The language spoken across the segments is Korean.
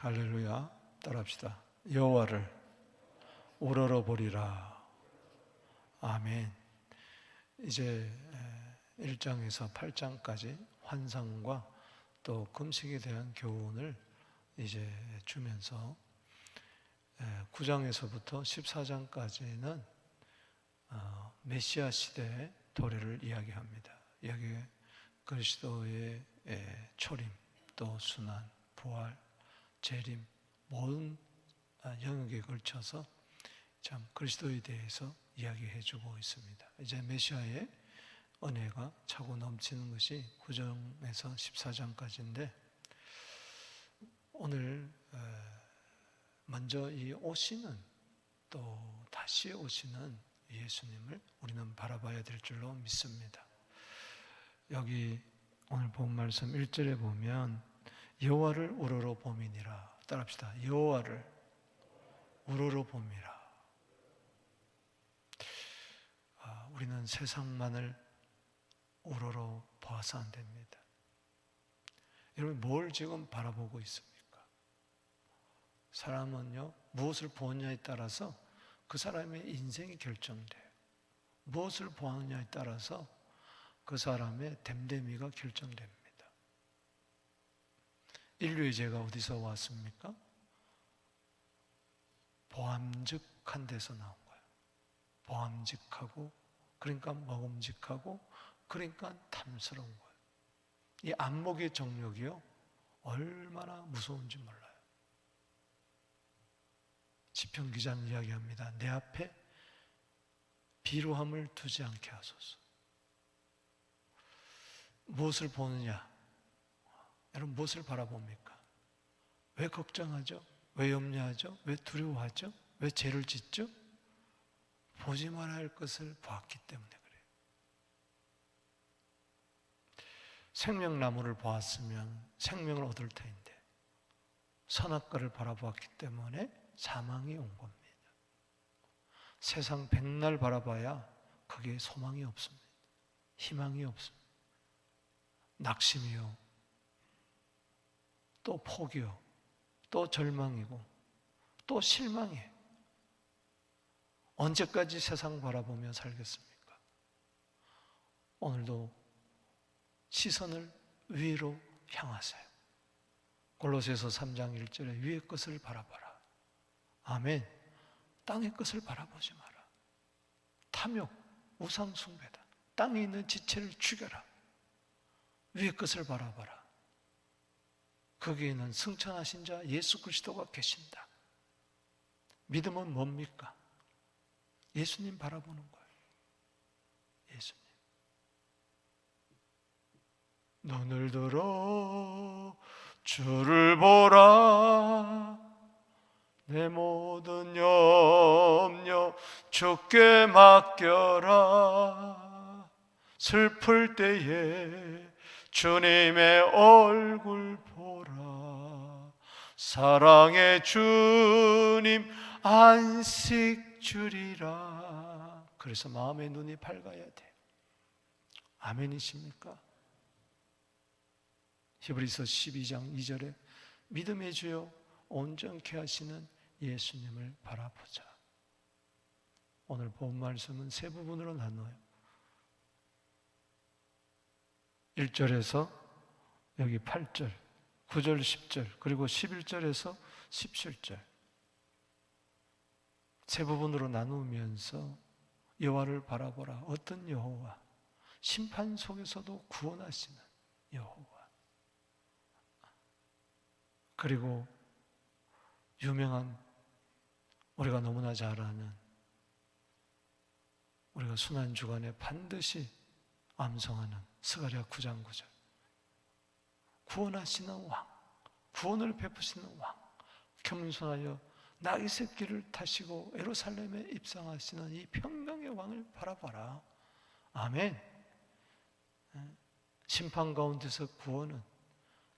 할렐루야. 따라합시다. 여호와를 우러러 보리라. 아멘. 이제 1장에서 8장까지 환상과 또 금식에 대한 교훈을 이제 주면서 9장에서부터 14장까지는 메시아 시대의 도래를 이야기합니다. 여기 그리스도의 초림, 또 순환, 부활, 재림, 모든 영역에 걸쳐서 참 그리스도에 대해서 이야기해 주고 있습니다. 이제 메시아의 은혜가 차고 넘치는 것이 9장에서 14장까지인데, 오늘 먼저 이 오시는, 또 다시 오시는 예수님을 우리는 바라봐야 될 줄로 믿습니다. 여기 오늘 본 말씀 1절에 보면 여호와를 우러러 봄이니라. 따라합시다. 여호와를 우러러 봄이라. 우리는 세상만을 우러러 봐서 안 됩니다. 여러분, 뭘 지금 바라보고 있습니까? 사람은요, 무엇을 보느냐에 따라서 그 사람의 인생이 결정돼요. 무엇을 보느냐에 따라서 그 사람의 됨됨이가 결정됩니다. 인류의 죄가 어디서 왔습니까? 보암직한 데서 나온 거예요. 보암직하고, 그러니까 먹음직하고, 그러니까 탐스러운 거예요. 이 안목의 정욕이요, 얼마나 무서운지 몰라요. 시편 기자는 이야기합니다. 내 앞에 비루함을 두지 않게 하소서. 무엇을 보느냐? 여러분, 무엇을 바라봅니까? 왜 걱정하죠? 왜 염려하죠? 왜 두려워하죠? 왜 죄를 짓죠? 보지 말아야 할 것을 보았기 때문에 그래요. 생명나무를 보았으면 생명을 얻을 터인데 선악과를 바라보았기 때문에 사망이 온 겁니다. 세상 백날 바라봐야 거기에 소망이 없습니다. 희망이 없습니다. 낙심이요, 또 포기요, 또 절망이고, 또 실망이에요. 언제까지 세상 바라보며 살겠습니까? 오늘도 시선을 위로 향하세요. 골로새서 3장 1절에 위의 것을 바라봐라. 아멘. 땅의 것을 바라보지 마라. 탐욕, 우상 숭배다. 땅에 있는 지체를 죽여라. 위의 것을 바라봐라. 거기에는 승천하신 자 예수 그리스도가 계신다. 믿음은 뭡니까? 예수님 바라보는 거예요. 예수님. 눈을 들어 주를 보라. 내 모든 염려 주께 맡겨라. 슬플 때에 주님의 얼굴 보라. 사랑의 주님 안식 주리라. 그래서 마음의 눈이 밝아야 돼. 아멘이십니까? 히브리서 12장 2절에 믿음의 주요 온전케 하시는 예수님을 바라보자. 오늘 본 말씀은 세 부분으로 나눠요. 1절에서 여기 8절, 9절, 10절, 그리고 11절에서 17절 세 부분으로 나누면서 여호와를 바라보라. 어떤 여호와? 심판 속에서도 구원하시는 여호와. 그리고 유명한, 우리가 너무나 잘 아는, 우리가 순환주간에 반드시 암송하는 스가랴 9장 9절. 구원하시는 왕, 구원을 베푸시는 왕, 겸손하여 나귀 새끼를 타시고 예루살렘에 입성하시는 이 평강의 왕을 바라봐라. 아멘. 심판 가운데서 구원은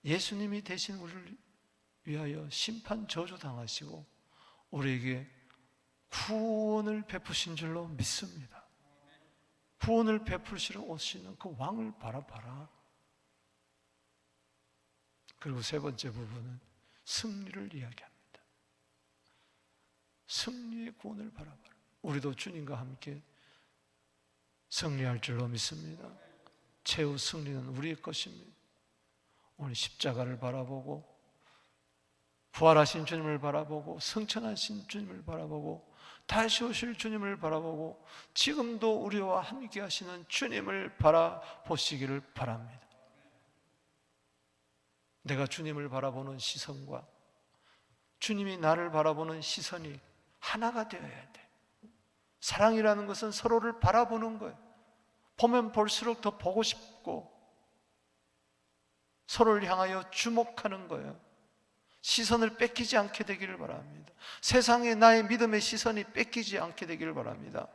예수님이 대신 우리를 위하여 심판 저주 당하시고 우리에게 구원을 베푸신 줄로 믿습니다. 구원을 베푸시러 오시는 그 왕을 바라봐라. 그리고 세 번째 부분은 승리를 이야기합니다. 승리의 구원을 바라봐라. 우리도 주님과 함께 승리할 줄로 믿습니다. 최후 승리는 우리의 것입니다. 오늘 십자가를 바라보고 부활하신 주님을 바라보고 승천하신 주님을 바라보고 다시 오실 주님을 바라보고 지금도 우리와 함께 하시는 주님을 바라보시기를 바랍니다. 내가 주님을 바라보는 시선과 주님이 나를 바라보는 시선이 하나가 되어야 돼. 사랑이라는 것은 서로를 바라보는 거예요. 보면 볼수록 더 보고 싶고 서로를 향하여 주목하는 거예요. 시선을 뺏기지 않게 되기를 바랍니다. 세상에 나의 믿음의 시선이 뺏기지 않게 되기를 바랍니다.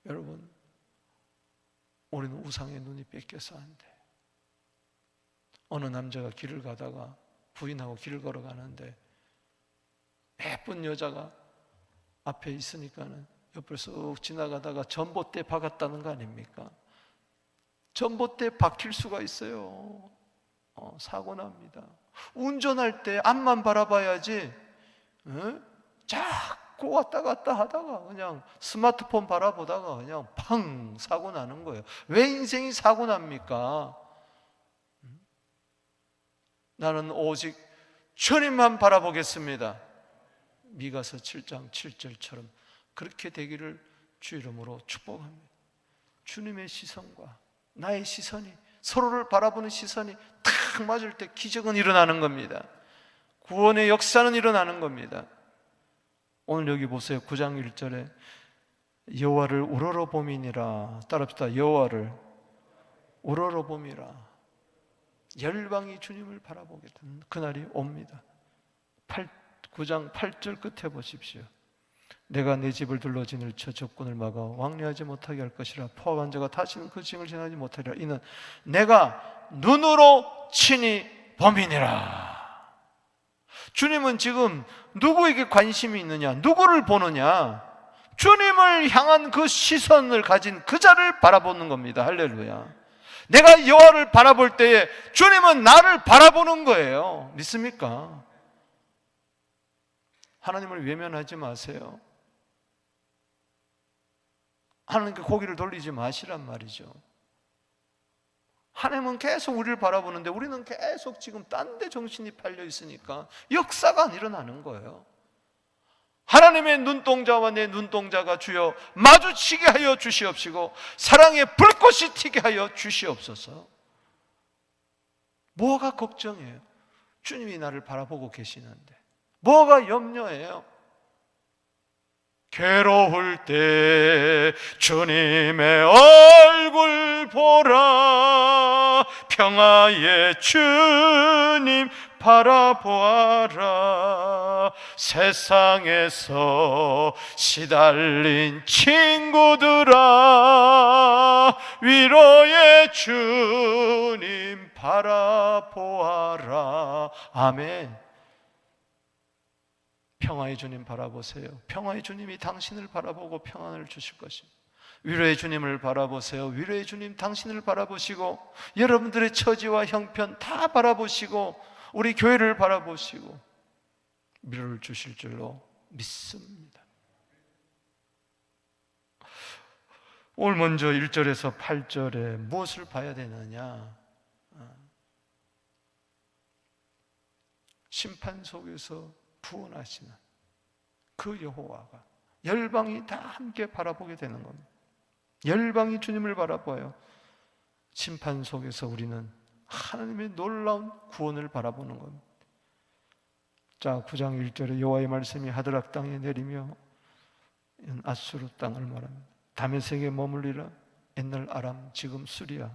여러분, 우리는 우상의 눈이 뺏겨서 안 돼. 어느 남자가 길을 가다가 부인하고 길을 걸어가는데 예쁜 여자가 앞에 있으니까는 옆을 쑥 지나가다가 전봇대 박았다는 거 아닙니까? 전봇대 박힐 수가 있어요. 사고 납니다. 운전할 때 앞만 바라봐야지 자꾸 왔다 갔다 하다가 그냥 스마트폰 바라보다가 그냥 팡 사고 나는 거예요. 왜 인생이 사고 납니까? 나는 오직 주님만 바라보겠습니다. 미가서 7장 7절처럼 그렇게 되기를 주 이름으로 축복합니다. 주님의 시선과 나의 시선이 서로를 바라보는 시선이 탁 맞을 때 기적은 일어나는 겁니다. 구원의 역사는 일어나는 겁니다. 오늘 여기 보세요. 9장 1절에 여호와를 우러러봄이니라. 따라합시다. 여호와를 우러러봄이라. 열방이 주님을 바라보게 되는 그날이 옵니다. 9장 8절 끝에 보십시오. 내가 내 집을 둘러진을 쳐 적군을 막아 왕래하지 못하게 할 것이라. 포악한 자가 다시는 그 징을 지나지 못하리라. 이는 내가 눈으로 친히 범이니라. 주님은 지금 누구에게 관심이 있느냐? 누구를 보느냐? 주님을 향한 그 시선을 가진 그 자를 바라보는 겁니다. 할렐루야. 내가 여호와를 바라볼 때에 주님은 나를 바라보는 거예요. 믿습니까? 하나님을 외면하지 마세요. 하나님께 고개를 돌리지 마시란 말이죠. 하나님은 계속 우리를 바라보는데 우리는 계속 지금 딴 데 정신이 팔려 있으니까 역사가 안 일어나는 거예요. 하나님의 눈동자와 내 눈동자가 주여 마주치게 하여 주시옵시고 사랑의 불꽃이 튀게 하여 주시옵소서. 뭐가 걱정이에요? 주님이 나를 바라보고 계시는데 뭐가 염려해요? 괴로울 때 주님의 얼굴 보라. 평화의 주님 바라보아라. 세상에서 시달린 친구들아 위로의 주님 바라보아라. 아멘. 평화의 주님 바라보세요. 평화의 주님이 당신을 바라보고 평안을 주실 것입니다. 위로의 주님을 바라보세요. 위로의 주님 당신을 바라보시고 여러분들의 처지와 형편 다 바라보시고 우리 교회를 바라보시고 위로를 주실 줄로 믿습니다. 오늘 먼저 1절에서 8절에 무엇을 봐야 되느냐? 심판 속에서 구원하시는 그 여호와가 열방이 다 함께 바라보게 되는 겁니다. 열방이 주님을 바라봐요. 심판 속에서 우리는 하나님의 놀라운 구원을 바라보는 겁니다. 자, 9장 1절에 여호와의 말씀이 하드락 땅에 내리며 아수르 땅을 말합니다. 다메섹에 머물리라. 옛날 아람, 지금 시리아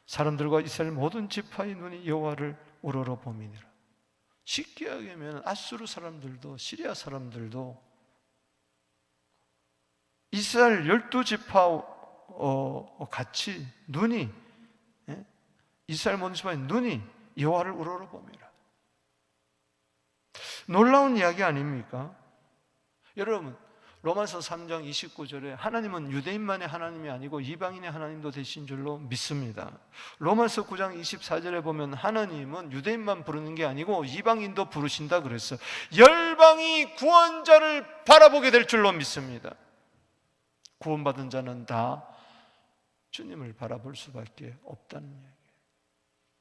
사람들과 이스라엘 모든 지파의 눈이 여호와를 우러러봄이니라. 쉽게 얘기하면 아수르 사람들도 시리아 사람들도 이스라엘 12지파 같이 눈이 이스라엘 모든 지파의 눈이 여호와를 우러러봅니다. 놀라운 이야기 아닙니까? 여러분, 로마서 3장 29절에 하나님은 유대인만의 하나님이 아니고 이방인의 하나님도 되신 줄로 믿습니다. 로마서 9장 24절에 보면 하나님은 유대인만 부르는 게 아니고 이방인도 부르신다 그랬어요. 열방이 구원자를 바라보게 될 줄로 믿습니다. 구원받은 자는 다 주님을 바라볼 수밖에 없다는 얘기예요.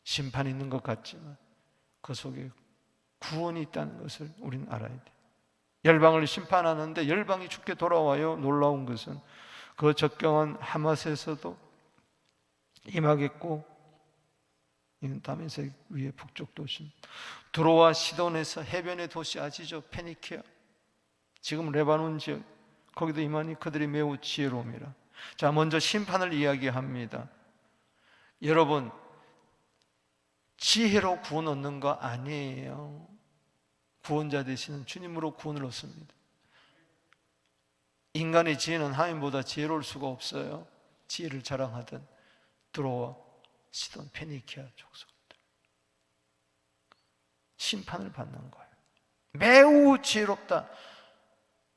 심판이 있는 것 같지만 그 속에 구원이 있다는 것을 우리는 알아야 돼요. 열방을 심판하는데 열방이 죽게 돌아와요. 놀라운 것은 그 적경한 하맛에서도 임하겠고, 이건 다메섹 위의 북쪽 도시, 두로와 시돈에서 해변의 도시 아시죠? 페니키아, 지금 레바논 지역, 거기도 임하니 그들이 매우 지혜로움이라. 자, 먼저 심판을 이야기합니다. 여러분, 지혜로 구원 얻는 거 아니에요. 구원자 되시는 주님으로 구원을 얻습니다. 인간의 지혜는 하나님보다 지혜로울 수가 없어요. 지혜를 자랑하던 두로와 시돈, 페니키아 족속들 심판을 받는 거예요. 매우 지혜롭다.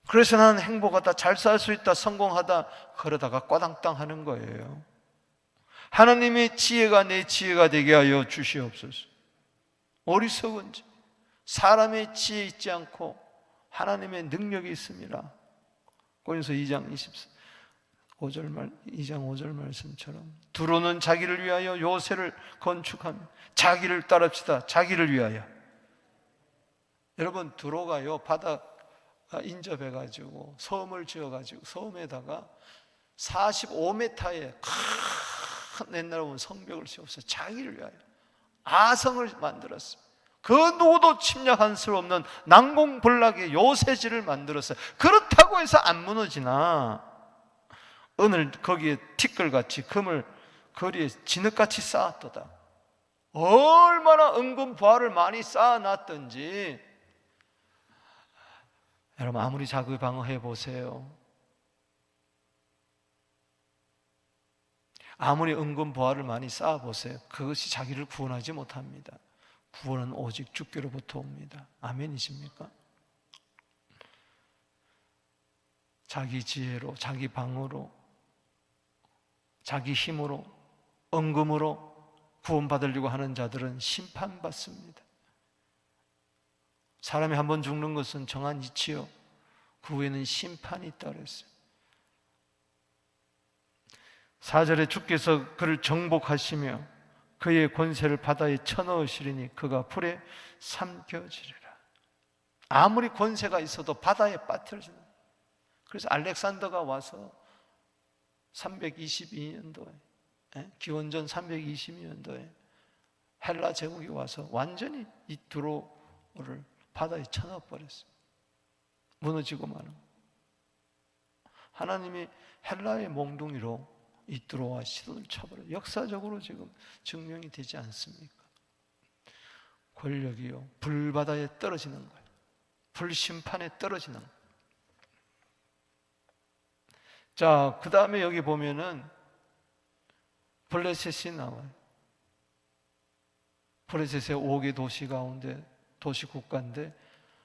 그래서 나는 행복하다, 잘 살 수 있다, 성공하다, 그러다가 꽈당땅 하는 거예요. 하나님의 지혜가 내 지혜가 되게 하여 주시옵소서. 어리석은지 사람의 지혜 있지 않고 하나님의 능력이 있습니다. 고린도서 2장 5절 말씀처럼 두로는 자기를 위하여 요새를 건축하며 자기를 따릅시다. 자기를 위하여. 여러분, 두로가요 바다 인접해가지고 섬을 지어가지고 섬에다가 45m의 큰 옛날에 보면 성벽을 세워서 자기를 위하여 아성을 만들었어요. 그 누구도 침략할 수 없는 난공불락의 요새지를 만들었어요. 그렇다고 해서 안 무너지나? 오늘 거기에 티끌같이 금을 거리에 진흙같이 쌓았도다. 얼마나 은근 부하를 많이 쌓아놨던지. 여러분, 아무리 자기 방어해 보세요. 아무리 은근 부하를 많이 쌓아 보세요. 그것이 자기를 구원하지 못합니다. 구원은 오직 주께로부터 옵니다. 아멘이십니까? 자기 지혜로, 자기 방어로, 자기 힘으로, 은금으로 구원받으려고 하는 자들은 심판받습니다. 사람이 한번 죽는 것은 정한 이치요, 그 후에는 심판이 있다 그랬어요. 4절에 주께서 그를 정복하시며 그의 권세를 바다에 쳐넣으시리니 그가 불에 삼켜지리라. 아무리 권세가 있어도 바다에 빠뜨려지는. 그래서 알렉산더가 와서 322년도에 기원전 322년도에 헬라 제국이 와서 완전히 이 두로를 바다에 쳐넣어버렸어요. 무너지고 마는. 하나님이 헬라의 몽둥이로 이 두로와 시돈을 쳐버려요. 역사적으로 지금 증명이 되지 않습니까? 권력이요, 불바다에 떨어지는 거예요. 불심판에 떨어지는 거예요. 자, 그 다음에 여기 보면은 블레셋이 나와요. 블레셋의 5개 도시 가운데 도시 국가인데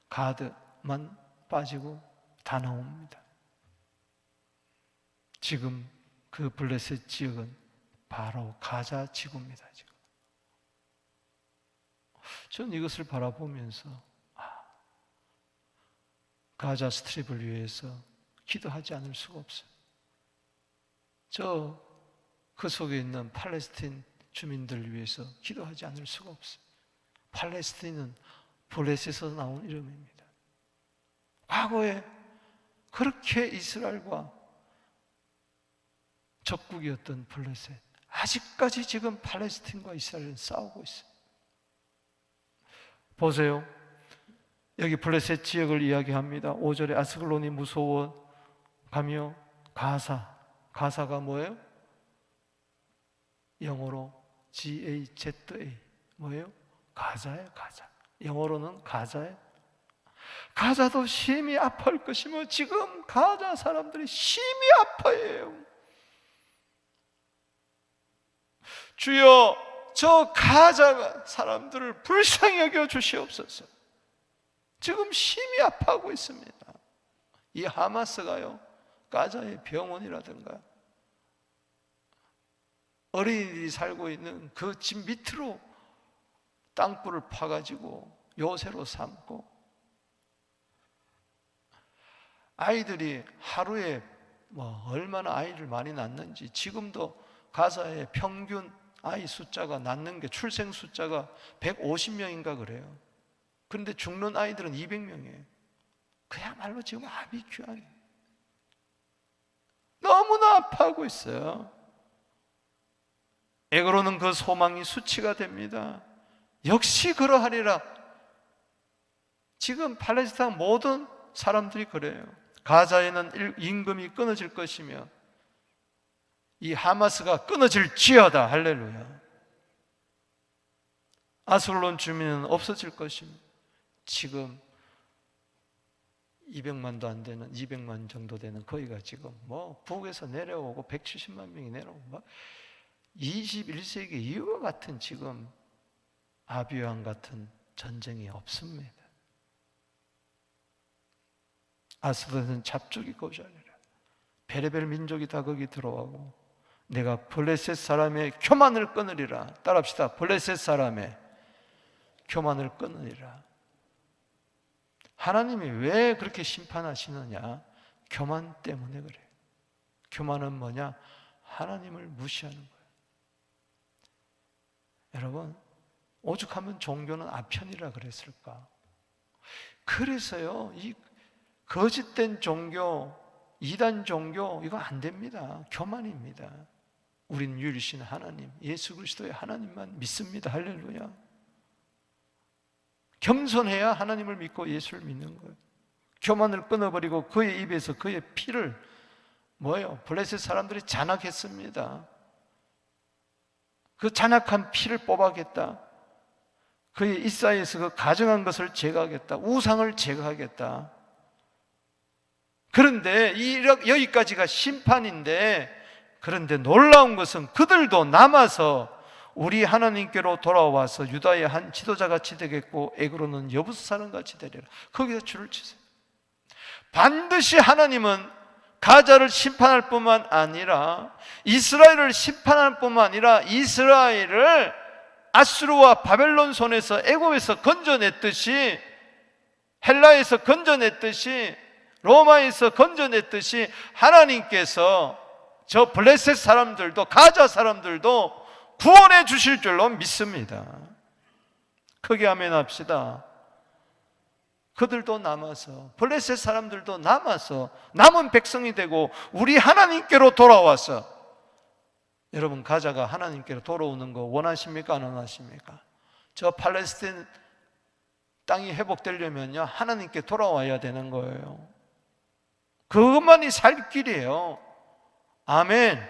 가드만 빠지고 다 나옵니다. 지금 그 블레셋 지역은 바로 가자 지구입니다. 지금 저는 이것을 바라보면서 가자 스트립을 위해서 기도하지 않을 수가 없어요. 그 속에 있는 팔레스틴 주민들을 위해서 기도하지 않을 수가 없어요. 팔레스틴은 블레셋에서 나온 이름입니다. 과거에 그렇게 이스라엘과 적국이었던 블레셋, 아직까지 지금 팔레스틴과 이스라엘은 싸우고 있어요. 보세요. 여기 블레셋 지역을 이야기합니다. 5절에 아스글론이 무서워 가며 가사가 뭐예요? 영어로 GAZA 뭐예요? 가자예요. 가자. 영어로는 가자예요. 가자도 심히 아파할 것이며 지금 가자 사람들이 심히 아파해요. 주여, 저 가자 사람들을 불쌍히 여겨 주시옵소서. 지금 심히 아파하고 있습니다. 이 하마스가요, 가자의 병원이라든가 어린이들이 살고 있는 그 집 밑으로 땅굴을 파가지고 요새로 삼고, 아이들이 하루에 얼마나 아이를 많이 낳는지, 지금도 가사의 평균 아이 숫자가 낳는 게, 출생 숫자가 150명인가 그래요. 그런데 죽는 아이들은 200명이에요. 그야말로 지금 아비규환이 너무나 아파하고 있어요. 에그로는 그 소망이 수치가 됩니다. 역시 그러하리라. 지금 팔레스타인 모든 사람들이 그래요. 가자에는 임금이 끊어질 것이며 이 하마스가 끊어질지어다. 할렐루야. 아슬론 주민은 없어질 것이며, 지금 200만도 안 되는, 200만 정도 되는 거기가 지금 북에서 내려오고 170만 명이 내려오고 21세기 이후와 같은 지금 아비왕 같은 전쟁이 없습니다. 아스돗은 잡죽이 고자리라. 베레벨 민족이 다 거기 들어가고, 내가 블레셋 사람의 교만을 끊으리라. 따라합시다. 블레셋 사람의 교만을 끊으리라. 하나님이 왜 그렇게 심판하시느냐? 교만 때문에 그래요. 교만은 뭐냐? 하나님을 무시하는 거예요. 여러분, 오죽하면 종교는 아편이라 그랬을까? 그래서요, 이 거짓된 종교, 이단 종교, 이거 안 됩니다. 교만입니다. 우린 유일신 하나님, 예수 그리스도의 하나님만 믿습니다. 할렐루야. 겸손해야 하나님을 믿고 예수를 믿는 거예요. 교만을 끊어버리고 그의 입에서 그의 피를 블레셋 사람들이 잔악했습니다. 그 잔악한 피를 뽑아겠다. 그의 이사에서 그 가증한 것을 제거하겠다. 우상을 제거하겠다. 그런데 여기까지가 심판인데, 그런데 놀라운 것은 그들도 남아서 우리 하나님께로 돌아와서 유다의 한 지도자같이 되겠고 에그로는 여부스 사람같이 되리라. 거기서 줄을 치세요. 반드시 하나님은 가자를 심판할 뿐만 아니라 이스라엘을 심판할 뿐만 아니라 이스라엘을 아수르와 바벨론 손에서, 애굽에서 건져냈듯이, 헬라에서 건져냈듯이, 로마에서 건져냈듯이 하나님께서 저 블레셋 사람들도, 가자 사람들도 구원해 주실 줄로 믿습니다. 크게 아멘 합시다. 그들도 남아서, 블레셋 사람들도 남아서 남은 백성이 되고 우리 하나님께로 돌아와서, 여러분, 가자가 하나님께로 돌아오는 거 원하십니까? 안 원하십니까? 저 팔레스타인 땅이 회복되려면요, 하나님께 돌아와야 되는 거예요. 그것만이 살 길이에요. 아멘.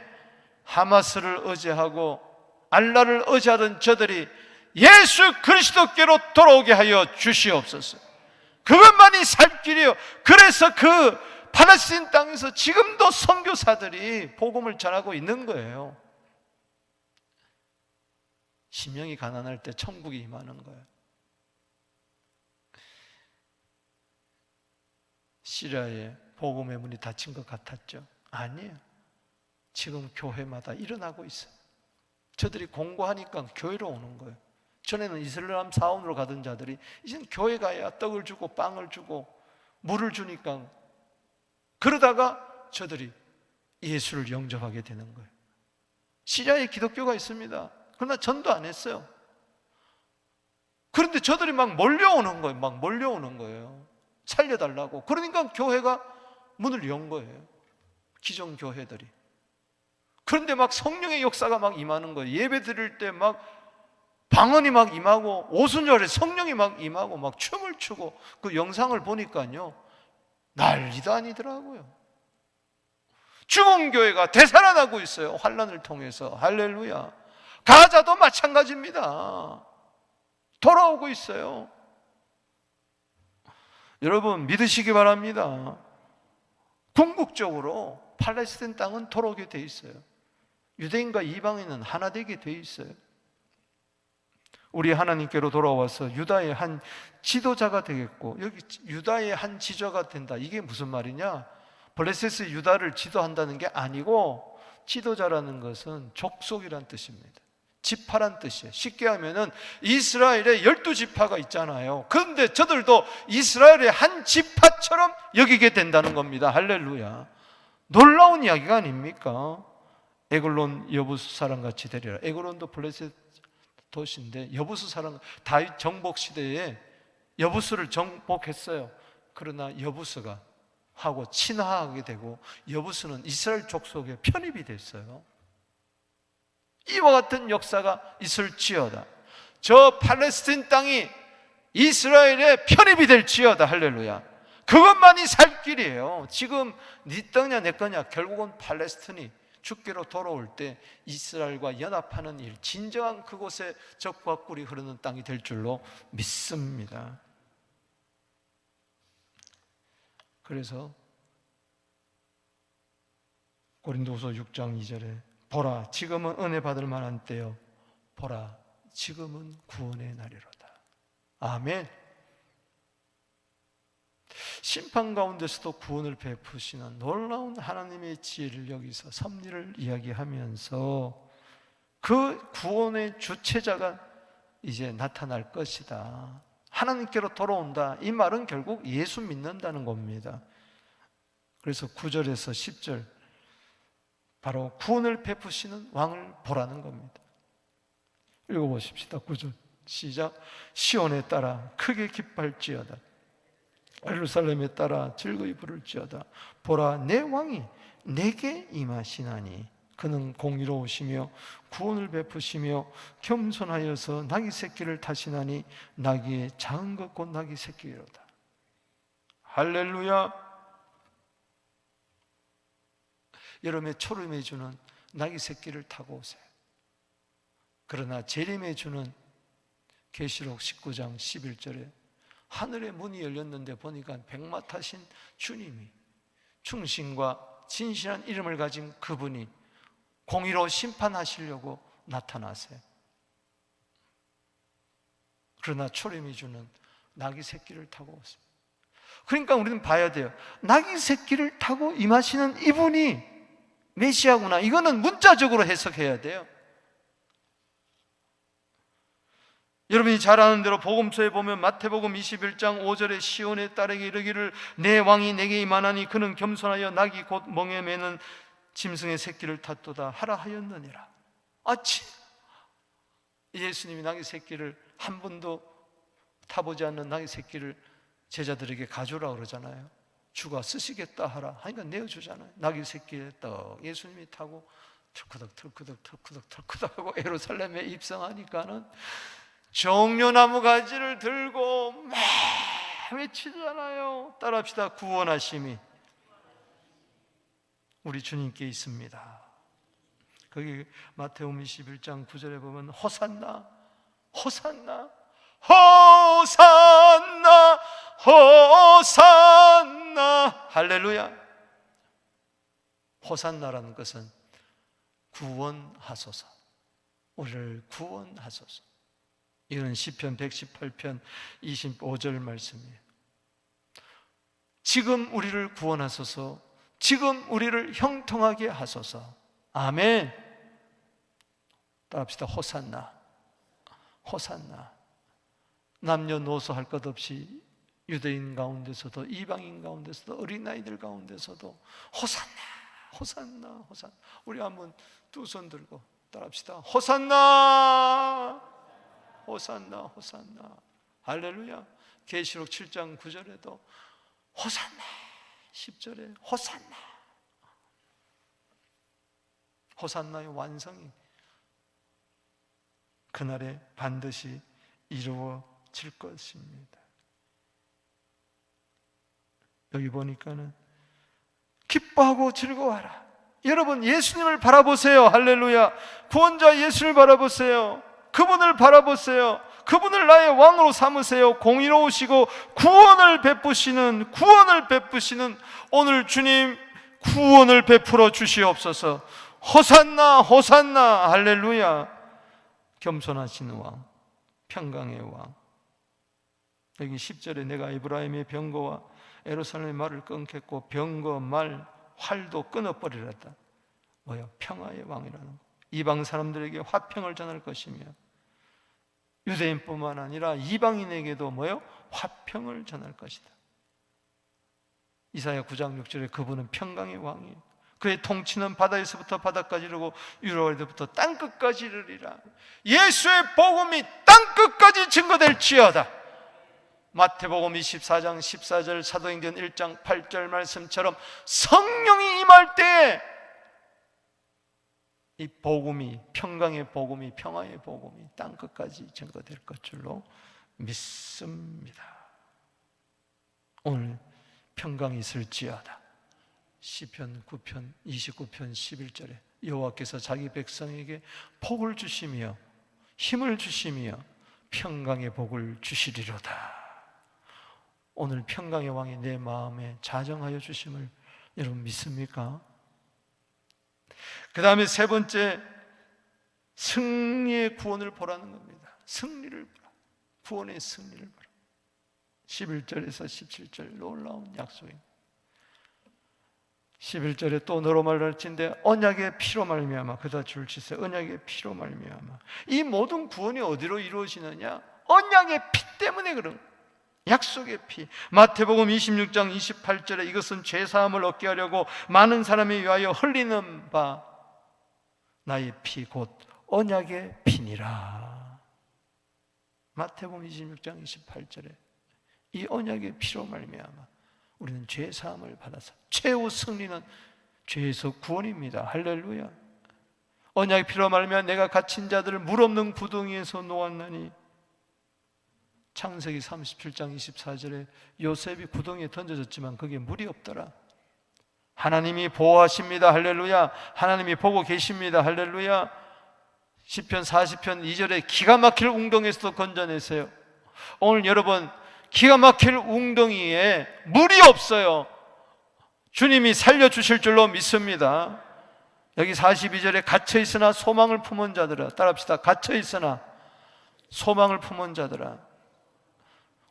하마스를 의지하고 알라를 의지하던 저들이 예수 그리스도께로 돌아오게 하여 주시옵소서. 그것만이 살 길이에요. 그래서 그 팔레스타인 땅에서 지금도 선교사들이 복음을 전하고 있는 거예요. 심령이 가난할 때 천국이 임하는 거예요. 시리아에 복음의 문이 닫힌 것 같았죠? 아니에요. 지금 교회마다 일어나고 있어요. 저들이 공부하니까 교회로 오는 거예요. 전에는 이슬람 사원으로 가던 자들이 이제는 교회 가야 떡을 주고 빵을 주고 물을 주니까, 그러다가 저들이 예수를 영접하게 되는 거예요. 시리아에 기독교가 있습니다. 그러나 전도 안 했어요. 그런데 저들이 막 몰려오는 거예요. 막 몰려오는 거예요. 살려달라고. 그러니까 교회가 문을 연 거예요. 기존 교회들이. 그런데 막 성령의 역사가 막 임하는 거예요. 예배 드릴 때 막 방언이 막 임하고, 오순절에 성령이 막 임하고 막 춤을 추고, 그 영상을 보니까요, 난리도 아니더라고요. 죽은 교회가 되살아나고 있어요. 환난을 통해서. 할렐루야. 가자도 마찬가지입니다. 돌아오고 있어요. 여러분, 믿으시기 바랍니다. 궁극적으로 팔레스타인 땅은 돌아오게 돼 있어요. 유대인과 이방인은 하나 되게 돼 있어요. 우리 하나님께로 돌아와서 유다의 한 지도자가 되겠고, 여기 유다의 한 지도자가 된다. 이게 무슨 말이냐? 블레셋의 유다를 지도한다는 게 아니고, 지도자라는 것은 족속이란 뜻입니다. 지파란 뜻이에요. 쉽게 하면은 이스라엘의 12지파가 있잖아요. 그런데 저들도 이스라엘의 한 지파처럼 여기게 된다는 겁니다. 할렐루야. 놀라운 이야기가 아닙니까? 에글론 여부수 사람같이 되리라. 에글론도 블레셋 도시인데 여부수 사람, 다윗 정복 시대에 여부수를 정복했어요. 그러나 여부수가 하고 친화하게 되고, 여부수는 이스라엘 족속에 편입이 됐어요. 이와 같은 역사가 있을지어다. 저 팔레스틴 땅이 이스라엘에 편입이 될지어다. 할렐루야. 그것만이 살 길이에요. 지금 네 땅이냐 내 거냐, 결국은 팔레스틴이 주께로 돌아올 때 이스라엘과 연합하는 일, 진정한 그곳에 적과 꿀이 흐르는 땅이 될 줄로 믿습니다. 그래서 고린도후서 6장 2절에 보라, 지금은 은혜 받을 만한 때요, 보라, 지금은 구원의 날이로다. 아멘. 심판 가운데서도 구원을 베푸시는 놀라운 하나님의 지혜를 여기서 섭리를 이야기하면서 그 구원의 주체자가 이제 나타날 것이다. 하나님께로 돌아온다. 이 말은 결국 예수 믿는다는 겁니다. 그래서 9절에서 10절, 바로 구원을 베푸시는 왕을 보라는 겁니다. 읽어보십시다. 9절 시작. 시온에 따라 크게 기뻐할지어다. 예루살렘에 따라 즐거이 부를지어다. 보라, 내 왕이 내게 임하시나니 그는 공의로우시며 구원을 베푸시며 겸손하여서 나귀 새끼를 타시나니 나귀의 작은 것 곧 나귀 새끼이로다. 할렐루야. 여름에 초림해 주는 나귀 새끼를 타고 오세요. 그러나 재림해 주는 계시록 19장 11절에 하늘의 문이 열렸는데 보니까 백마 타신 주님이, 충신과 진실한 이름을 가진 그분이 공의로 심판하시려고 나타나세요. 그러나 초림해 주는 나귀 새끼를 타고 오세요. 그러니까 우리는 봐야 돼요. 나귀 새끼를 타고 임하시는 이분이 메시아구나. 이거는 문자적으로 해석해야 돼요. 여러분이 잘 아는 대로 복음서에 보면 마태복음 21장 5절에 시온의 딸에게 이르기를 내 왕이 내게 임하나니 그는 겸손하여 낙이 곧 멍에 매는 짐승의 새끼를 탔도다 하라 하였느니라. 예수님이 낙이 새끼를 한 번도 타보지 않는 낙이 새끼를 제자들에게 가져오라 그러잖아요. 주가 쓰시겠다 하라 하니까 내어주잖아요. 낙이 새끼에 떡 예수님이 타고 털크덕 하고 예루살렘에 입성하니까는 종려나무 가지를 들고 막 외치잖아요. 따라합시다. 구원하심이 우리 주님께 있습니다. 거기 마태복음 21장 9절에 보면 호산나 호산나 호산나 호산나 할렐루야. 호산나라는 것은 구원하소서, 우리를 구원하소서. 이건 시편 118편 25절 말씀이에요. 지금 우리를 구원하소서, 지금 우리를 형통하게 하소서. 아멘. 따라합시다. 호산나 호산나. 남녀노소 할 것 없이 유대인 가운데서도 이방인 가운데서도 어린아이들 가운데서도 호산나 호산나 호산나. 우리 한번 두 손 들고 따라합시다. 호산나 호산나 호산나. 할렐루야. 계시록 7장 9절에도 호산나, 10절에 호산나. 호산나의 완성이 그날에 반드시 이루어질 것입니다. 여기 보니까는 기뻐하고 즐거워하라. 여러분 예수님을 바라보세요. 할렐루야. 구원자 예수를 바라보세요. 그분을 바라보세요. 그분을 나의 왕으로 삼으세요. 공의로우시고 구원을 베푸시는 오늘 주님 구원을 베풀어 주시옵소서. 호산나 호산나. 할렐루야. 겸손하신 왕, 평강의 왕. 여기 10절에 내가 에브라임의 병거와 예루살렘의 말을 끊겠고 병거, 말, 활도 끊어버리랬다. 뭐야? 평화의 왕이라는 거. 이방 사람들에게 화평을 전할 것이며 유대인뿐만 아니라 이방인에게도 뭐요? 화평을 전할 것이다. 이사야 9장 6절에 그분은 평강의 왕이에요. 그의 통치는 바다에서부터 바다까지 이르고 유로에서부터 땅끝까지 이르리라. 예수의 복음이 땅끝까지 증거될지어다. 마태복음 24장 14절, 사도행전 1장 8절 말씀처럼 성령이 임할 때에 이 복음이, 평강의 복음이, 평화의 복음이 땅끝까지 증거될 것 줄로 믿습니다. 오늘 평강이 있을지어다. 시편 9편 29편 11절에 여호와께서 자기 백성에게 복을 주시며 힘을 주시며 평강의 복을 주시리로다. 오늘 평강의 왕이 내 마음에 자정하여 주심을 여러분 믿습니까? 그 다음에 세 번째, 승리의 구원을 보라는 겁니다. 승리를 보라. 구원의 승리를 보라. 11절에서 17절 놀라운 약속입니다. 11절에 또 너로 말할진대 언약의 피로 말미암아, 그다 줄 치세. 언약의 피로 말미암아. 이 모든 구원이 어디로 이루어지느냐? 언약의 피 때문에 그런 거예요. 약속의 피. 마태복음 26장 28절에 이것은 죄사함을 얻게 하려고 많은 사람에 위하여 흘리는 바 나의 피 곧 언약의 피니라. 마태복음 26장 28절에 이 언약의 피로 말미암아 우리는 죄사함을 받아서, 최후 승리는 죄에서 구원입니다. 할렐루야. 언약의 피로 말미암아 내가 갇힌 자들을 물 없는 구덩이에서 놓았나니. 창세기 37장 24절에 요셉이 구덩이에 던져졌지만 거기에 물이 없더라. 하나님이 보호하십니다. 할렐루야. 하나님이 보고 계십니다. 할렐루야. 시편 40편 2절에 기가 막힐 웅덩이에서도 건져내세요. 오늘 여러분 기가 막힐 웅덩이에 물이 없어요. 주님이 살려주실 줄로 믿습니다. 여기 42절에 갇혀있으나 소망을 품은 자들아, 따라합시다. 갇혀있으나 소망을 품은 자들아.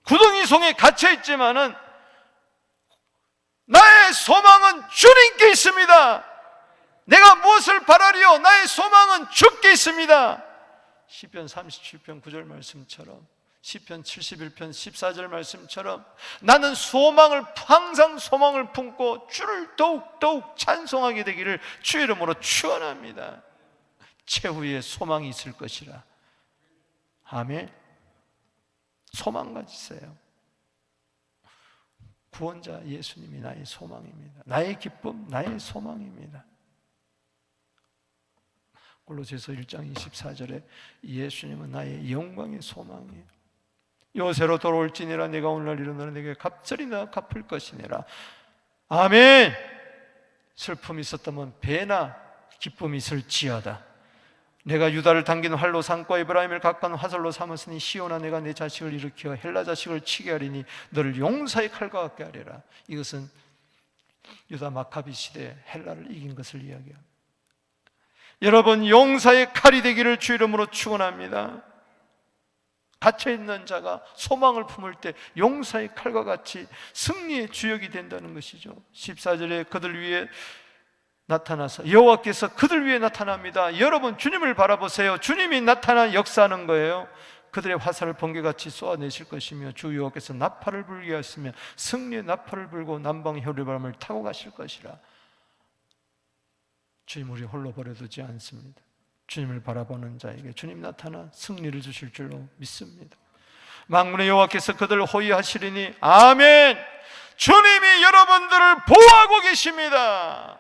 구덩이 속에 갇혀있지만은 나의 소망은 주님께 있습니다. 내가 무엇을 바라리요? 나의 소망은 주께 있습니다. 시편 37편 9절 말씀처럼, 시편 71편 14절 말씀처럼 나는 항상 소망을 품고 주를 더욱 찬송하게 되기를 주의 이름으로 축원합니다. 최후의 소망이 있을 것이라. 아멘. 소망 가지세요. 구원자 예수님이 나의 소망입니다. 나의 기쁨, 나의 소망입니다. 골로새서 1장 24절에 예수님은 나의 영광의 소망이에요. 요새로 돌아올지니라 내가 오늘날 이르노니 내게 갑절이나 갚을 것이니라. 아멘. 슬픔이 있었다면 배나 기쁨이 있을지어다. 내가 유다를 당긴 활로 삼고 에브라임을 각간 화살로 삼았으니 시온아 내가 내 자식을 일으켜 헬라 자식을 치게 하리니 너를 용사의 칼과 같게 하리라. 이것은 유다 마카비 시대 헬라를 이긴 것을 이야기합니다. 여러분 용사의 칼이 되기를 주 이름으로 축원합니다. 갇혀있는 자가 소망을 품을 때 용사의 칼과 같이 승리의 주역이 된다는 것이죠. 14절에 그들 위에 나타나서 여호와께서 그들 위에 나타납니다. 여러분 주님을 바라보세요. 주님이 나타나 역사하는 거예요. 그들의 화살을 번개같이 쏘아내실 것이며 주 여호와께서 나팔을 불게 하시며 승리의 나팔을 불고 남방 효리바람을 타고 가실 것이라. 주님 우리 홀로 버려두지 않습니다. 주님을 바라보는 자에게 주님 나타나 승리를 주실 줄로 믿습니다. 만군의 여호와께서 그들을 호위하시리니 아멘. 주님이 여러분들을 보호하고 계십니다.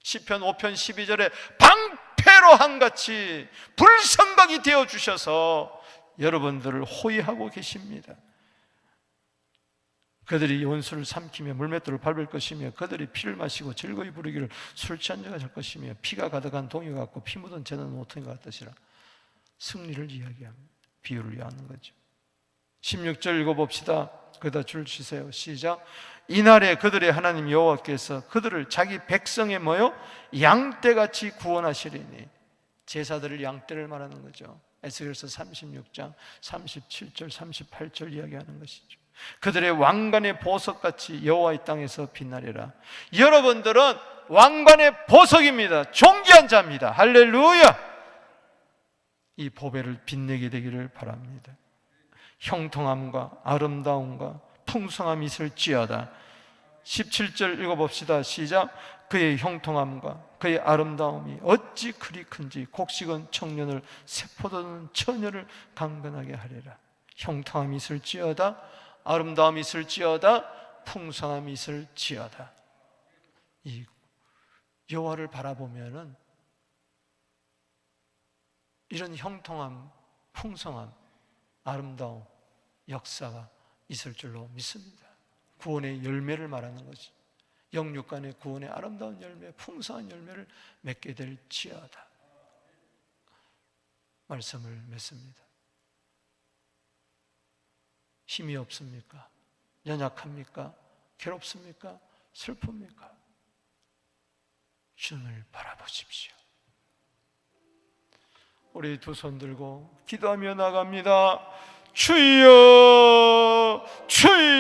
시편 5편 12절에 방패로 한같이 불성각이 되어주셔서 여러분들을 호위하고 계십니다. 그들이 원수를 삼키며 물맷돌을 밟을 것이며 그들이 피를 마시고 즐거이 부르기를 술 취한 자가 될 것이며 피가 가득한 동이 같고 피 묻은 재는 모퉁이 같으시라. 승리를 이야기합니다. 비유를 이해하는 거죠. 16절 읽어봅시다. 거기다 줄 치세요. 시작. 이날에 그들의 하나님 여호와께서 그들을 자기 백성의 뭐요? 양떼같이 구원하시리니. 제사들을 양떼를 말하는 거죠. 에스겔서 36장 37절 38절 이야기하는 것이죠. 그들의 왕관의 보석같이 여호와의 땅에서 빛나리라. 여러분들은 왕관의 보석입니다. 존귀한 자입니다. 할렐루야. 이 보배를 빛내게 되기를 바랍니다. 형통함과 아름다움과 풍성함이 있을지어다. 17절 읽어봅시다. 시작. 그의 형통함과 그의 아름다움이 어찌 그리 큰지 곡식은 청년을 세포도는 처녀를 강건하게 하리라. 형통함이 있을지어다, 아름다움이 있을지어다, 풍성함이 있을지어다. 이 여호와를 바라보면은 이런 형통함, 풍성함, 아름다움, 역사가 있을 줄로 믿습니다. 구원의 열매를 말하는 것이, 영육간의 구원의 아름다운 열매, 풍성한 열매를 맺게 될지어다. 말씀을 맺습니다. 힘이 없습니까? 연약합니까? 괴롭습니까? 슬픕니까? 주님을 바라보십시오. 우리 두 손 들고 기도하며 나갑니다. 주여, 주여.